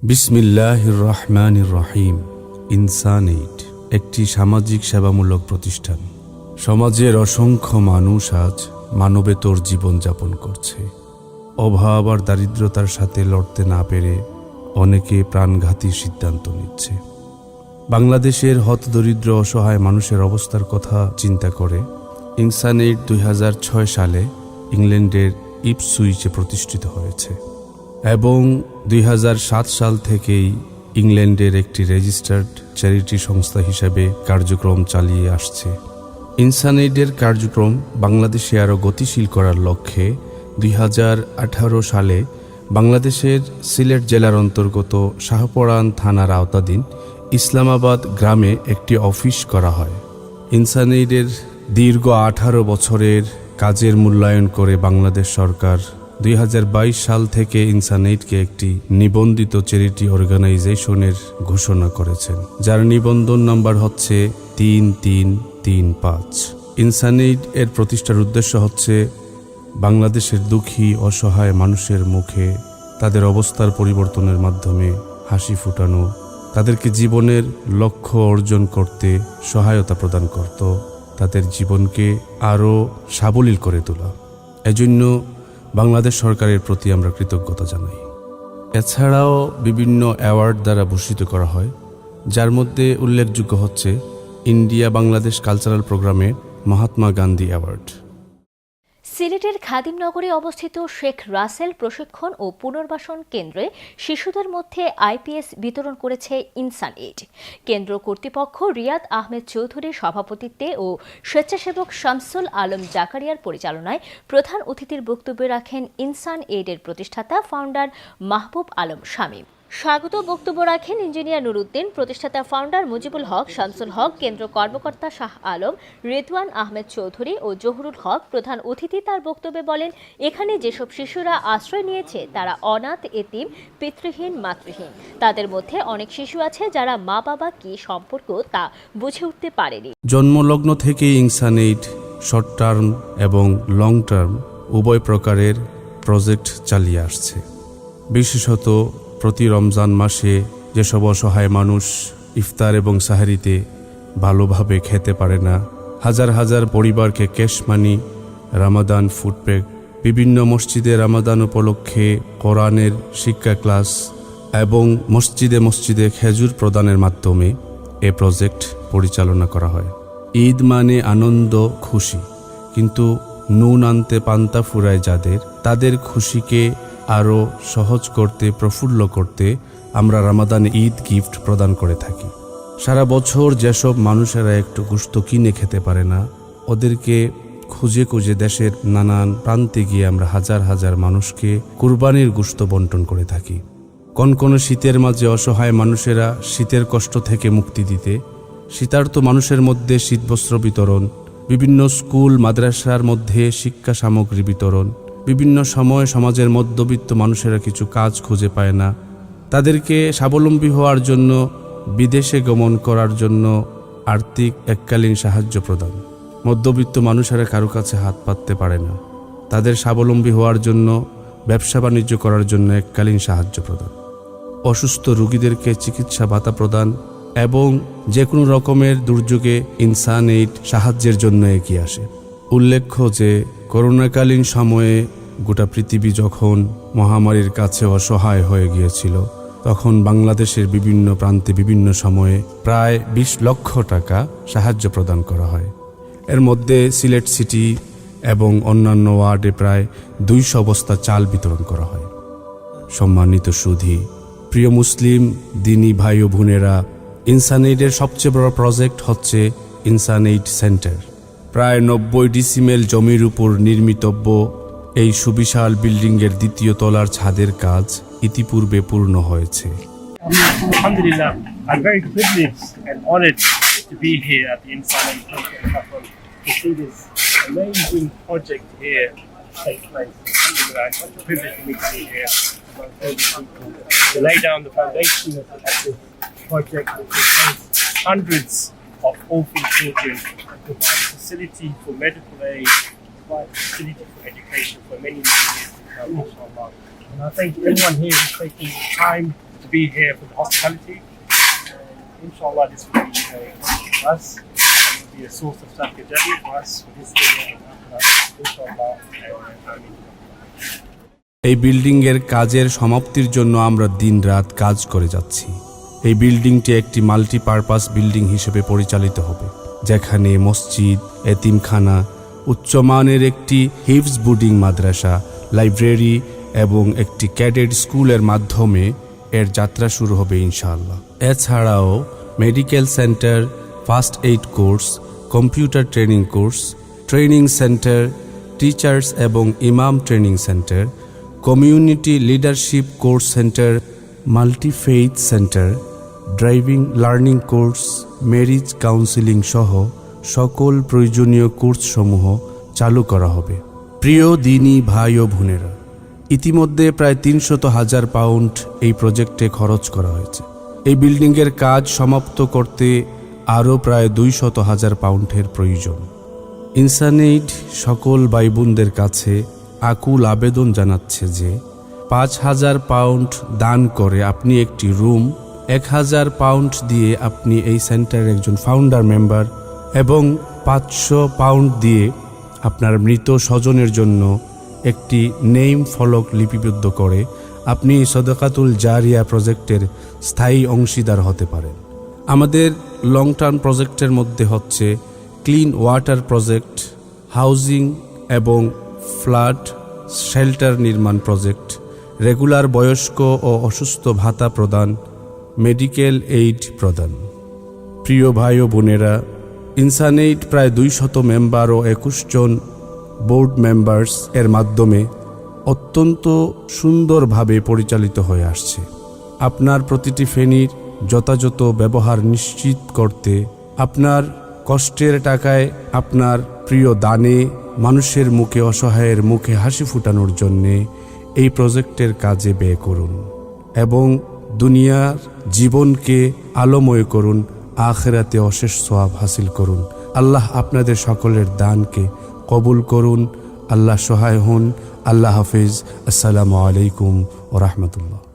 বিসমিল্লাহির রহমানির রহিম। ইনসানএইড একটি সামাজিক সেবামূলক প্রতিষ্ঠান। সমাজের অসংখ্য মানুষ আজ মানবেতর জীবনযাপন করছে। অভাব আর দারিদ্রতার সাথে লড়তে না পেরে অনেকে প্রাণঘাতী সিদ্ধান্ত নিচ্ছে। বাংলাদেশের হতদরিদ্র অসহায় মানুষের অবস্থার কথা চিন্তা করে ইনসানএইড 2006 সালে ইংল্যান্ডের ইপসুইচে প্রতিষ্ঠিত হয়েছে এবং 2007 সাল থেকেই ইংল্যান্ডের একটি রেজিস্টার্ড চ্যারিটি সংস্থা হিসেবে কার্যক্রম চালিয়ে আসছে। ইনসানএইডের কার্যক্রম বাংলাদেশে আরও গতিশীল করার লক্ষ্যে 2018 সালে বাংলাদেশের সিলেট জেলার অন্তর্গত শাহপরান থানার আওতাধীন ইসলামাবাদ গ্রামে একটি অফিস করা হয়। ইনসানএইডের দীর্ঘ 18 বছরের কাজের মূল্যায়ন করে বাংলাদেশ সরকার 2022 সাল থেকে ইনসানএইডকে একটি নিবন্ধিত চ্যারিটি অর্গানাইজেশনের ঘোষণা করেছেন, যার নিবন্ধন নম্বর হচ্ছে 3335। ইনসানএইড এর প্রতিষ্ঠার উদ্দেশ্য হচ্ছে বাংলাদেশের দুঃখী অসহায় মানুষের মুখে তাদের অবস্থার পরিবর্তনের মাধ্যমে হাসি ফুটানো, তাদেরকে জীবনের লক্ষ্য অর্জন করতে সহায়তা প্রদান করত, তাদের জীবনকে আরও সাবলীল করে তোলা। এজন্য বাংলাদেশ সরকারের প্রতি আমরা কৃতজ্ঞতা জানাই। এছাড়াও বিভিন্ন অ্যাওয়ার্ড দ্বারা ভূষিত করা হয়, যার মধ্যে উল্লেখযোগ্য হচ্ছে ইন্ডিয়া বাংলাদেশ কালচারাল প্রোগ্রামে মহাত্মা গান্ধী অ্যাওয়ার্ড। সিলেটের খাদিমনগরে অবস্থিত শেখ রাসেল প্রশিক্ষণ ও পুনর্বাসন কেন্দ্রে শিশুদের মধ্যে আইপিএস বিতরণ করেছে ইনসানএইড। কেন্দ্র কর্তৃপক্ষ রিয়াদ আহমেদ চৌধুরীর সভাপতিত্বে ও স্বেচ্ছাসেবক শামসুল আলম জাকারিয়ার পরিচালনায় প্রধান অতিথির বক্তব্য রাখেন ইনসানএইডের প্রতিষ্ঠাতা ফাউন্ডার মাহবুব আলম শামীম। স্বাগত বক্তব্য রাখেন ইঞ্জিনিয়ার নুরুদ্দিন, প্রতিষ্ঠাতা ফাউন্ডার মুজিবুল হক, শামসুল হক, কেন্দ্র কর্মকর্তা শাহ আলম, রিদওয়ান আহমেদ চৌধুরী ও জহুরুল হক। প্রধান অতিথি তার বক্তব্যে বলেন, এখানে যেসব শিশুরা আশ্রয় নিয়েছে তারা অনাথ, এতিম, পিতৃহীন, মাতৃহীন। তাদের মধ্যে অনেক শিশু আছে যারা মা বাবা কি সম্পর্ক তা বুঝে উঠতে পারেনি। জন্মলগ্ন থেকে ইনসানএইড শর্ট টার্ম এবং লং টার্ম উভয় প্রকারের প্রজেক্ট চালিয়ে আসছে। বিশেষত প্রতি রমজান মাসে যেসব অসহায় মানুষ ইফতার এবং সাহারিতে ভালোভাবে খেতে পারে না, হাজার হাজার পরিবারকে ক্যাশ মানি, রামাদান ফুডপ্যাক, বিভিন্ন মসজিদে রামাদান উপলক্ষে কোরআনের শিক্ষা ক্লাস এবং মসজিদে মসজিদে খেজুর প্রদানের মাধ্যমে এ প্রজেক্ট পরিচালনা করা হয়। ঈদ মানে আনন্দ, খুশি, কিন্তু নুন আনতে পান্তা ফুরায় যাদের, তাদের খুশিকে আরও সহজ করতে, প্রফুল্ল করতে আমরা রামাদান ঈদ গিফট প্রদান করে থাকি। সারা বছর যেসব মানুষেরা একটু গোশত কিনে খেতে পারে না, ওদেরকে খুঁজে খুঁজে দেশের নানান প্রান্তে গিয়ে আমরা হাজার হাজার মানুষকে কুরবানির গোশত বন্টন করে থাকি। কোন শীতের মাঝে অসহায় মানুষেরা শীতের কষ্ট থেকে মুক্তি দিতে শীতার্ত মানুষের মধ্যে শীতবস্ত্র বিতরণ, বিভিন্ন স্কুল মাদ্রাসার মধ্যে শিক্ষা সামগ্রী বিতরণ, বিভিন্ন সময় সমাজের মধ্যবিত্ত মানুষেরা কিছু কাজ খুঁজে পায় না, তাদেরকে স্বাবলম্বী হওয়ার জন্য বিদেশে গমন করার জন্য আর্থিক এককালীন সাহায্য প্রদান। মধ্যবিত্ত মানুষেরা কারো কাছে হাত পাততে পারে না, তাদের স্বাবলম্বী হওয়ার জন্য ব্যবসা বাণিজ্য করার জন্য এককালীন সাহায্য প্রদান। অসুস্থ রোগীদেরকে চিকিৎসা ভাতা প্রদান এবং যে কোনো রকমের দুর্যোগে ইনসানএইড সাহায্যের জন্য এগিয়ে আসে। উল্লেখ্য যে করোনাকালীন সময়ে গোটা পৃথিবী যখন মহামারীর কাছে অসহায় হয়ে গিয়েছিল, তখন বাংলাদেশের বিভিন্ন প্রান্তে বিভিন্ন সময়ে প্রায় 20 লক্ষ টাকা সাহায্য প্রদান করা হয়। এর মধ্যে সিলেট সিটি এবং অন্যান্য ওয়ার্ডে প্রায় 200 বস্তা চাল বিতরণ করা হয়। সম্মানিত সুধী, প্রিয় মুসলিম দিনী ভাই ও বোনেরা, ইনসানএইডের সবচেয়ে বড় প্রজেক্ট হচ্ছে ইনসানএইড সেন্টার। প্রায় 90 ডিসিমেল জমির উপর নির্মিতব্য এই সুবিশাল বিল্ডিংয়ের দ্বিতীয় তলার ছাদের কাজ ইতিপূর্বে পূর্ণ হয়েছে। Alhamdulillah, I'm very privileged and honored to be here at the InsanAid to see this amazing project here take place. Alhamdulillah, it's such a privilege for me to be here among all these people to lay down the foundation of this project, which will host hundreds of orphan children, provide a facility for medical aid, provide a facility for education for many, many years to come, inshallah. And I thank everyone here who's taking the time to be here for the hospitality. Inshallah, this will be for us. It will be a source of sadaqah jariyah for us for this day and after. Inshallah, amin. এই বিল্ডিংয়ের কাজের সমাপ্তির জন্য আমরা দিনরাত কাজ করে যাচ্ছি। এই বিল্ডিংটি একটি মাল্টিপারপাস বিল্ডিং হিসেবে পরিচালিত হবে, যেখানে মসজিদ, এতিমখানা, উচ্চমানের একটি হিফজ বোর্ডিং মাদ্রাসা, লাইব্রেরি এবং একটি ক্যাডেট স্কুলের মাধ্যমে এর যাত্রা শুরু হবে ইনশাআল্লাহ। এছাড়াও medical centre, first aid course, computer training course, training centre, teachers এবং ইমাম training centre, community leadership course centre, multifaith centre, driving learning course, marriage counselling সহ সকল প্রয়োজনীয় কোর্সসমূহ চালু করা হবে। প্রিয় দিনী ভাই ও বোনেরা, ইতিমধ্যে প্রায় 300,000 পাউন্ড এই প্রজেক্টে খরচ করা হয়েছে। এই বিল্ডিংয়ের কাজ সমাপ্ত করতে আরও প্রায় 200,000 পাউন্ডের প্রয়োজন। ইনসানএইড সকল ভাই বোনদের কাছে আকুল আবেদন জানাচ্ছে যে 5,000 পাউন্ড দান করে আপনি একটি রুম, 1,000 পাউন্ড দিয়ে আপনি এই সেন্টারের একজন ফাউন্ডার মেম্বার এবং 500 পাউন্ড দিয়ে আপনার মৃত স্বজনের জন্য একটি নেম ফলক লিপিবদ্ধ করে আপনি সদকাতুল জারিয়া প্রজেক্টের স্থায়ী অংশীদার হতে পারেন। আমাদের লং টার্ম প্রজেক্টের মধ্যে হচ্ছে ক্লিন ওয়াটার প্রজেক্ট, হাউজিং এবং ফ্লাড শেল্টার নির্মাণ প্রজেক্ট, রেগুলার বয়স্ক ও অসুস্থ ভাতা প্রদান, মেডিকেল এইড প্রদান। প্রিয় ভাই ও বোনেরা, ইনসানএইড প্রায় 200 মেম্বার ও 21 জন বোর্ড মেম্বার্স এর মাধ্যমে অত্যন্ত সুন্দরভাবে পরিচালিত হয়ে আসছে। আপনার প্রতিটি ফেনির যথাযথ ব্যবহার নিশ্চিত করতে, আপনার কষ্টের টাকায় আপনার প্রিয় দানে মানুষের মুখে, অসহায়ের মুখে হাসি ফুটানোর জন্যে এই প্রজেক্টের কাজে ব্যয় করুন এবং দুনিয়ার জীবনকে আলোময় করুন, আখিরাতে অশেষ সওয়াব হাসিল করুন। আল্লাহ আপনাদের সকলের দানকে কবুল করুন। আল্লাহ সহায় হন। আল্লাহ হাফিজ। আসসালামু আলাইকুম ওয়া রাহমাতুল্লাহ।